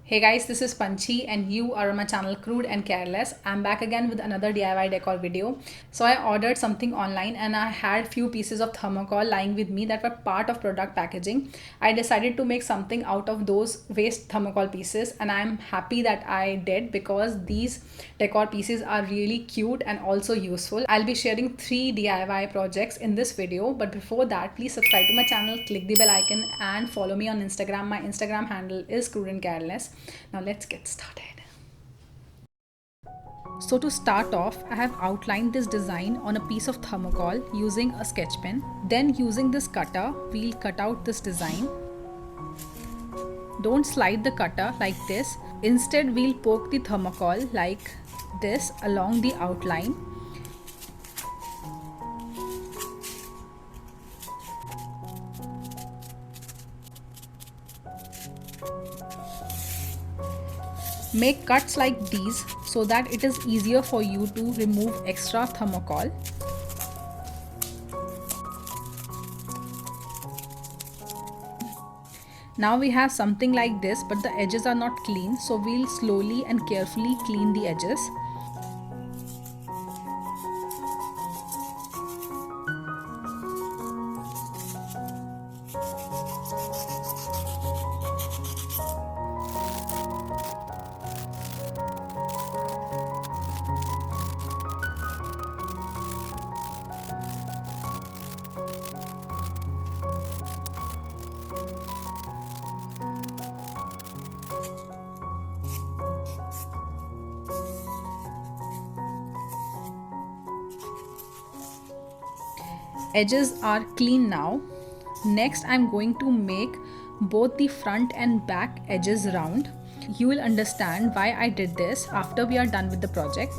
Hey guys, this is Panchi and you are on my channel Crude and Careless. I'm back again with another DIY decor video. So I ordered something online and I had few pieces of thermocol lying with me that were part of product packaging. I decided to make something out of those waste thermocol pieces and I'm happy that I did because these decor pieces are really cute and also useful. I'll be sharing 3 DIY projects in this video, but before that please subscribe to my channel, click the bell icon and follow me on Instagram. My Instagram handle is Crude and Careless. Now let's get started. So to start off, I have outlined this design on a piece of thermocol using a sketch pen. Then using this cutter, we'll cut out this design. Don't slide the cutter like this. Instead, we'll poke the thermocol like this along the outline. Make cuts like these so that it is easier for you to remove extra thermocol. Now we have something like this, but the edges are not clean, so we'll slowly and carefully clean the edges. Edges are clean now. Next, I'm going to make both the front and back edges round. You will understand why I did this after we are done with the project.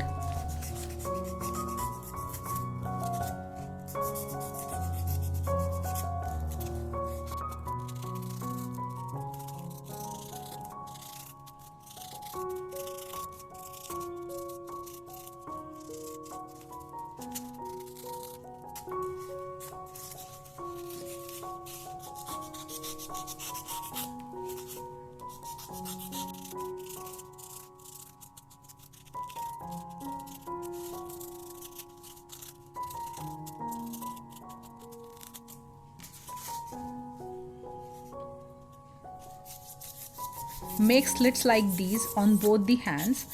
Make slits like these on both the hands.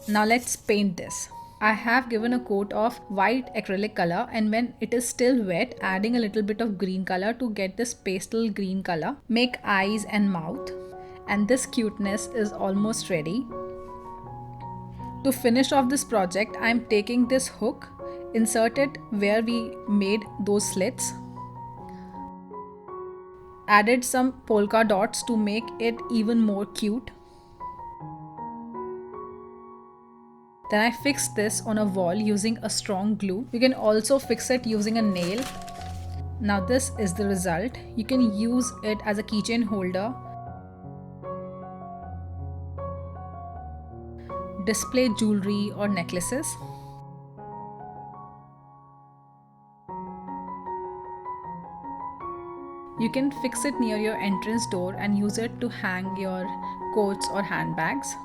Now let's paint this. I have given a coat of white acrylic color, and when it is still wet, adding a little bit of green color to get this pastel green color. Make eyes and mouth, and this cuteness is almost ready. To finish off this project, I am taking this hook, insert it where we made those slits. Added some polka dots to make it even more cute. Then I fixed this on a wall using a strong glue. You can also fix it using a nail. Now this is the result. You can use it as a keychain holder, display jewelry or necklaces. You can fix it near your entrance door and use it to hang your coats or handbags.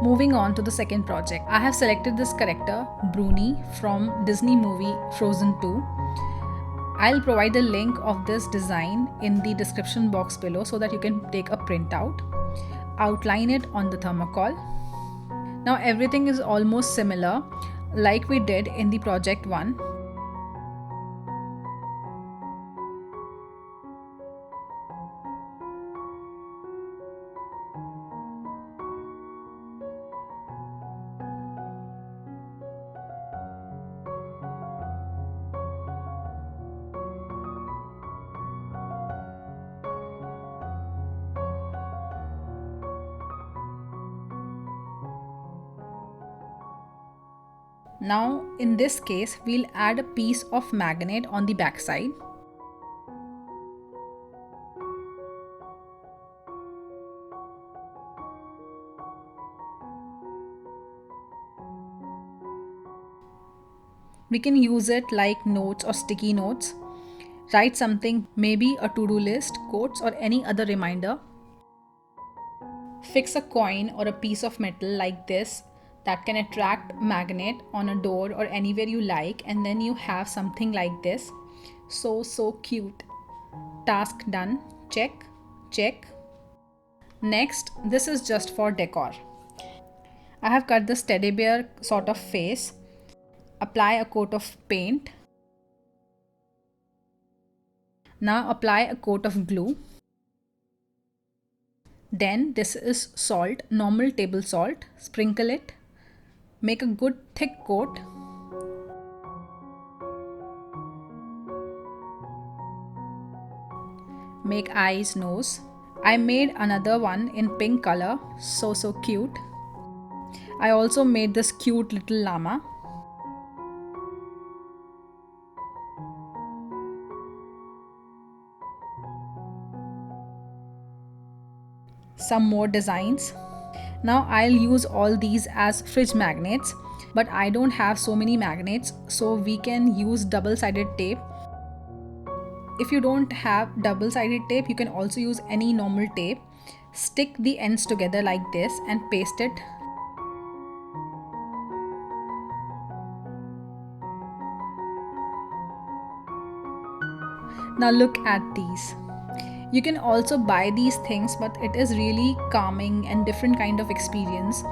Moving on to the second project, I have selected this character Bruni from Disney movie Frozen 2. I'll provide the link of this design in the description box below so that you can take a printout. Outline it on the thermocol. Now everything is almost similar like we did in the project 1. Now in this case, we'll add a piece of magnet on the back side. We can use it like notes or sticky notes. Write something, maybe a to-do list, quotes, or any other reminder. Fix a coin or a piece of metal like this that can attract magnet on a door or anywhere you like, and then you have something like this. So cute. Task done. Check, check. Next, this is just for decor. I have cut this teddy bear sort of face. Apply a coat of paint. Now apply a coat of glue. Then this is salt, normal table salt. Sprinkle it. Make a good thick coat. Make eyes, nose. I made another one in pink color. So cute. I also made this cute little llama. Some more designs. Now I'll use all these as fridge magnets, but I don't have so many magnets, so we can use double-sided tape. If you don't have double-sided tape, you can also use any normal tape. Stick the ends together like this and paste it. Now look at these. You can also buy these things, but it is really calming and different kind of experience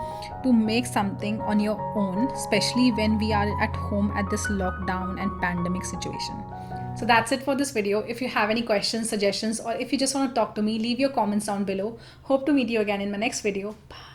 to make something on your own, especially when we are at home at this lockdown and pandemic situation. So that's it for this video. If you have any questions, suggestions, or if you just want to talk to me, leave your comments down below. Hope to meet you again in my next video. Bye.